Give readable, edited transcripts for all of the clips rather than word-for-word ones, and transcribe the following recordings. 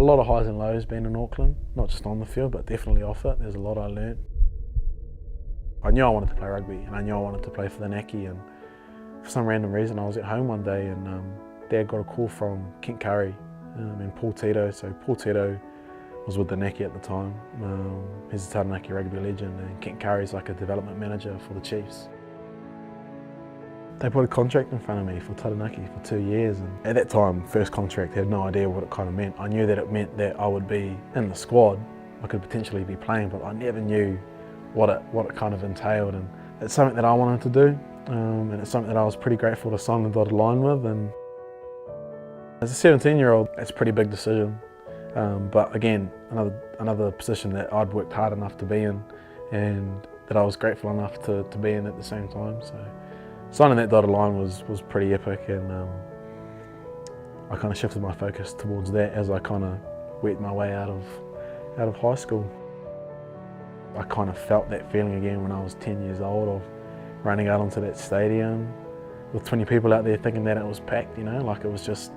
lot of highs and lows being in Auckland, not just on the field, but definitely off it. There's a lot I learned. I knew I wanted to play rugby, and I knew I wanted to play for the Naki, and for some random reason I was at home one day and Dad got a call from Kent Curry and Paul Tito. So Paul Tito was with the Naki at the time. He's a Taranaki rugby legend, and Kent Curry's like a development manager for the Chiefs. They put a contract in front of me for Taranaki for 2 years, and at that time, first contract, I had no idea what it kind of meant. I knew that it meant that I would be in the squad, I could potentially be playing, but I never knew what it kind of entailed. And it's something that I wanted to do, and it's something that I was pretty grateful to sign the dotted line with. And as a 17-year-old, it's a pretty big decision, but again, another position that I'd worked hard enough to be in, and that I was grateful enough to be in at the same time. So signing that dotted line was pretty epic, and I kind of shifted my focus towards that as I kind of worked my way out of high school. I kind of felt that feeling again when I was 10 years old, of running out onto that stadium with 20 people out there thinking that it was packed, you know, like it was just,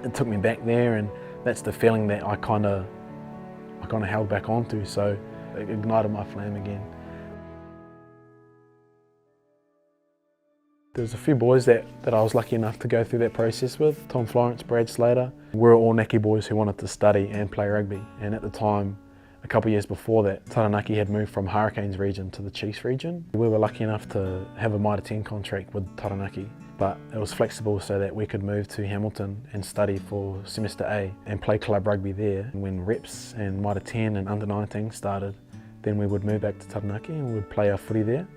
it took me back there, and that's the feeling that I kind of held back onto, so it ignited my flame again. There's a few boys that I was lucky enough to go through that process with. Tom Florence, Brad Slater. We were all Naki boys who wanted to study and play rugby, and at the time, a couple of years before that, Taranaki had moved from Hurricanes region to the Chiefs region. We were lucky enough to have a Mitre 10 contract with Taranaki, but it was flexible so that we could move to Hamilton and study for semester A and play club rugby there. And when reps and Mitre 10 and under 19 started, then we would move back to Taranaki and we would play our footy there.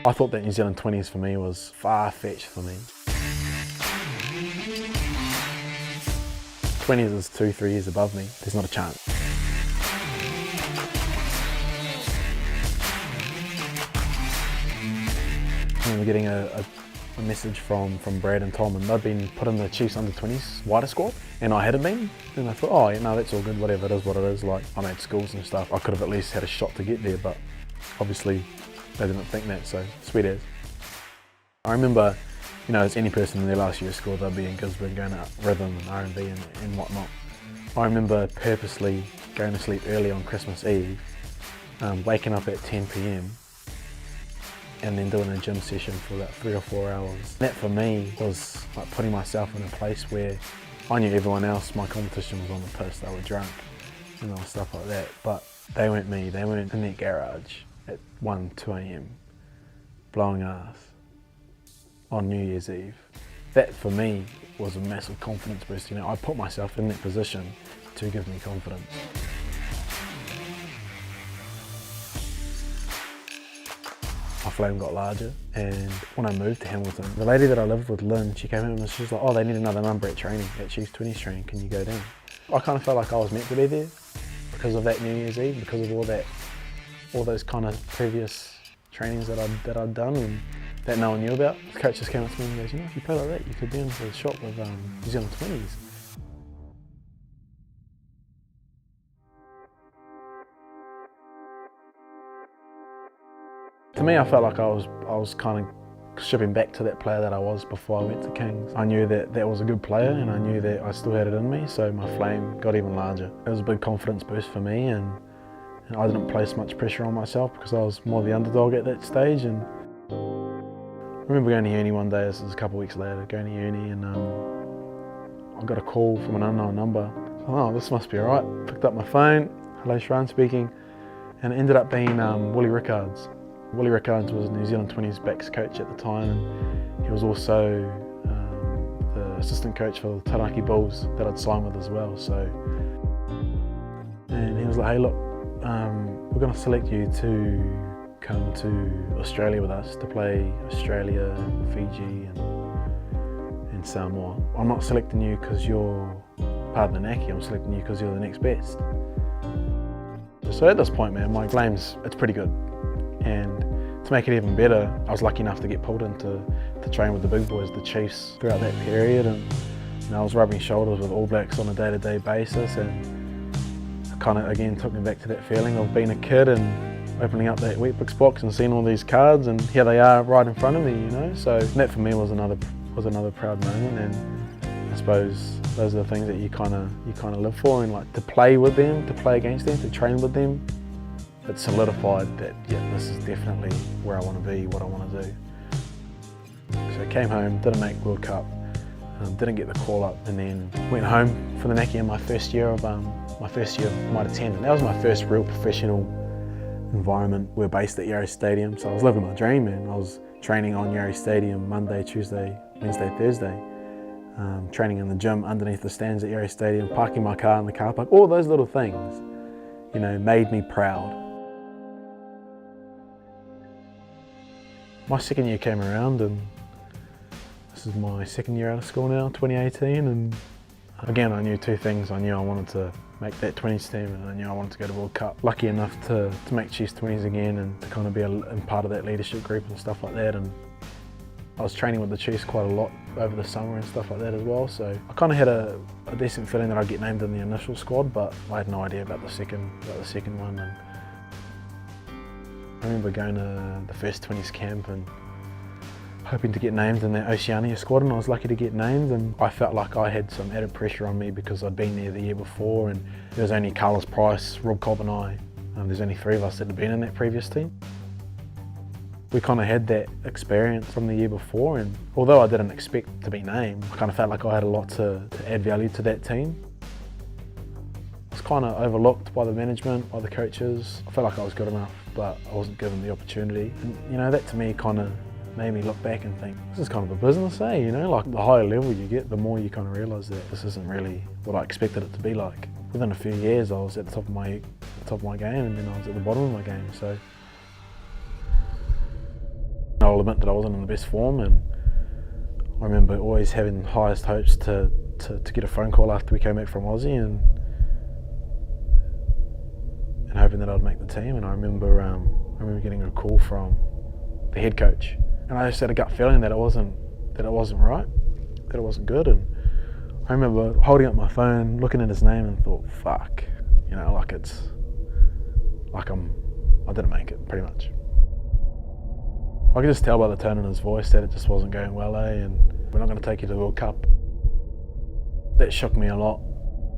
I thought that New Zealand 20s for me was far-fetched for me. 20s is 2-3 years above me, there's not a chance. I remember getting a message from Brad and Tom, and they'd been put in the Chiefs under 20s wider squad, and I hadn't been. And I thought, oh yeah, no, that's all good, whatever, it is what it is. Like, I'm at schools and stuff, I could have at least had a shot to get there, but obviously they didn't think that, so sweet as. I remember, you know, as any person in their last year of school, they'll be in Gisborne going out rhythm and R&B and whatnot. I remember purposely going to sleep early on Christmas Eve, waking up at 10 PM and then doing a gym session for about 3 or 4 hours. That for me was like putting myself in a place where I knew everyone else, my competition was on the piss, they were drunk, you know, stuff like that. But they weren't me, they weren't in their garage at 1, 2 AM, blowing ass on New Year's Eve. That for me was a massive confidence boost. You know, I put myself in that position to give me confidence. My flame got larger, and when I moved to Hamilton, the lady that I lived with, Lynn, she came in and she was like, oh, they need another number at training, at Chiefs 20s training, can you go down? I kind of felt like I was meant to be there because of that New Year's Eve, because of all those kind of previous trainings that I'd done and that no one knew about. The coach just came up to me and goes, you know, if you play like that, you could be in the shop with New Zealand 20s. To me, I felt like I was kind of shipping back to that player that I was before I went to Kings. I knew that that was a good player, and I knew that I still had it in me, so my flame got even larger. It was a big confidence boost for me, and I didn't place much pressure on myself because I was more the underdog at that stage. And I remember going to uni one day, this was a couple of weeks later, going to uni, and I got a call from an unknown number. Oh, this must be alright. Picked up my phone, hello, Ciarahn speaking, and it ended up being Willie Rickards. Willie Rickards was New Zealand 20s backs coach at the time, and he was also the assistant coach for the Taranaki Bulls that I'd signed with as well. So, and he was like, hey look, we're going to select you to come to Australia with us to play Australia, Fiji and Samoa. I'm not selecting you because you're part of the Naki, I'm selecting you because you're the next best. So at this point, man, my flames, it's pretty good. And to make it even better, I was lucky enough to get pulled in to train with the big boys, the Chiefs, throughout that period. And you know, I was rubbing shoulders with All Blacks on a day-to-day basis, and it kind of again took me back to that feeling of being a kid and opening up that Weetbix box and seeing all these cards, and here they are right in front of me, you know. So that for me was another proud moment, and I suppose those are the things that you kind of live for, and like to play with them, to play against them, to train with them. It solidified that, yeah, this is definitely where I want to be, what I want to do. So I came home, didn't make World Cup, didn't get the call up, and then went home for the Naki in my first year of Mitre 10. And that was my first real professional environment. We're based at Yarra Stadium, so I was living my dream, and I was training on Yarra Stadium Monday, Tuesday, Wednesday, Thursday. Training in the gym underneath the stands at Yarra Stadium, parking my car in the car park. All those little things, you know, made me proud. My second year came around, and this is my second year out of school now, 2018, and again I knew two things. I knew I wanted to make that 20s team, and I knew I wanted to go to World Cup. Lucky enough to make Chiefs 20s again, and to kind of be in part of that leadership group and stuff like that. And I was training with the Chiefs quite a lot over the summer and stuff like that as well, so I kind of had a decent feeling that I'd get named in the initial squad, but I had no idea about the second one. And I remember going to the first 20s camp and hoping to get named in that Oceania squad, and I was lucky to get named, and I felt like I had some added pressure on me because I'd been there the year before, and there was only Carlos Price, Rob Cobb and I. There's only three of us that had been in that previous team. We kind of had that experience from the year before, and although I didn't expect to be named, I kind of felt like I had a lot to add value to that team. I was kind of overlooked by the management, by the coaches. I felt like I was good enough, but I wasn't given the opportunity. And you know, that to me kind of made me look back and think, this is kind of a business, eh? You know, like the higher level you get, the more you kind of realise that this isn't really what I expected it to be like. Within a few years, I was at the top of my game, and then I was at the bottom of my game. So I'll admit that I wasn't in the best form, and I remember always having highest hopes to get a phone call after we came back from Aussie, and hoping that I'd make the team. And I remember getting a call from the head coach, and I just had a gut feeling that it wasn't right, that it wasn't good. And I remember holding up my phone, looking at his name, and thought, fuck, you know, I didn't make it, pretty much. I could just tell by the tone in his voice that it just wasn't going well, and we're not going to take you to the World Cup. That shook me a lot.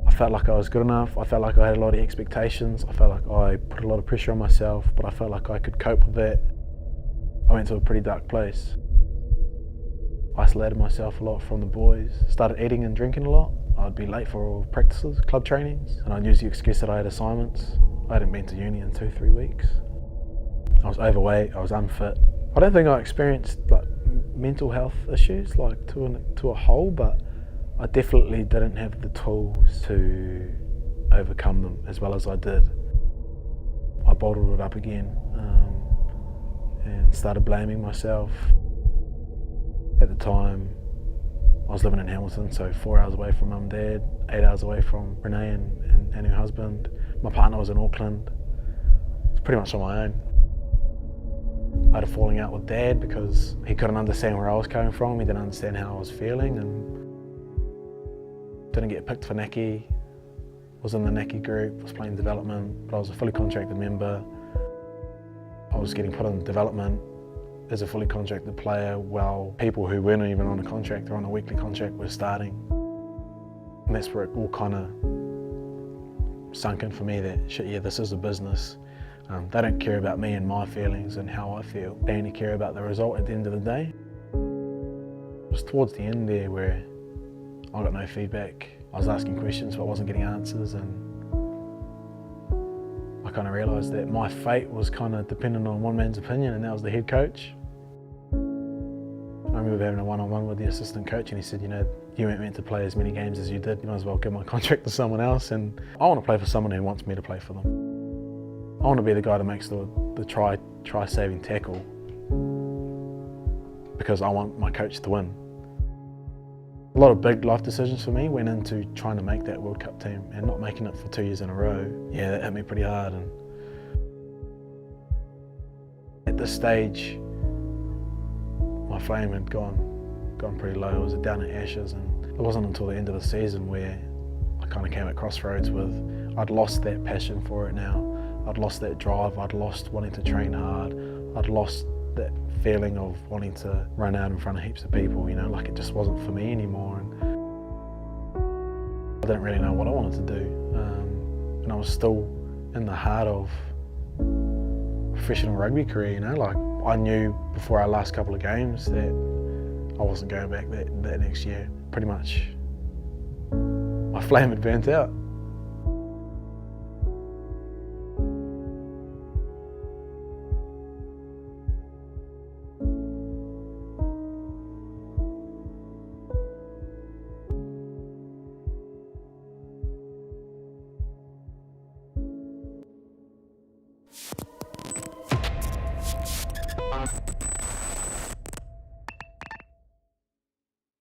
I felt like I was good enough. I felt like I had a lot of expectations. I felt like I put a lot of pressure on myself, but I felt like I could cope with that. I went to a pretty dark place. Isolated myself a lot from the boys. Started eating and drinking a lot. I'd be late for all practices, club trainings, and I'd use the excuse that I had assignments. I hadn't been to uni in 2-3 weeks. I was overweight, I was unfit. I don't think I experienced like mental health issues like to a whole, but I definitely didn't have the tools to overcome them as well as I did. I bottled it up again and started blaming myself. At the time, I was living in Hamilton, so 4 hours away from mum and dad, 8 hours away from Renee and her husband. My partner was in Auckland. It was pretty much on my own. I had a falling out with Dad because he couldn't understand where I was coming from. He didn't understand how I was feeling, and didn't get picked for Naki. Was in the Naki group, was playing development, but I was a fully contracted member. I was getting put in development as a fully contracted player while people who weren't even on a contract or on a weekly contract were starting. And that's where it all kind of sunk in for me that, shit, yeah, this is a business. They don't care about me and my feelings and how I feel. They only care about the result at the end of the day. It was towards the end there where I got no feedback. I was asking questions but I wasn't getting answers, and I kind of realised that my fate was kind of dependent on one man's opinion, and that was the head coach. I remember having a one-on-one with the assistant coach, and he said, you know, you weren't meant to play as many games as you did. You might as well give my contract to someone else, and I want to play for someone who wants me to play for them. I want to be the guy that makes the try-saving tackle because I want my coach to win. A lot of big life decisions for me went into trying to make that World Cup team and not making it for 2 years in a row. Yeah, that hit me pretty hard. And at this stage, my flame had gone pretty low. It was down in ashes, and it wasn't until the end of the season where I kind of came at crossroads with I'd lost that passion for it now. I'd lost that drive, I'd lost wanting to train hard, I'd lost that feeling of wanting to run out in front of heaps of people, you know, like it just wasn't for me anymore. And I didn't really know what I wanted to do. And I was still in the heart of professional rugby career, you know, like I knew before our last couple of games that I wasn't going back that next year. Pretty much my flame had burnt out.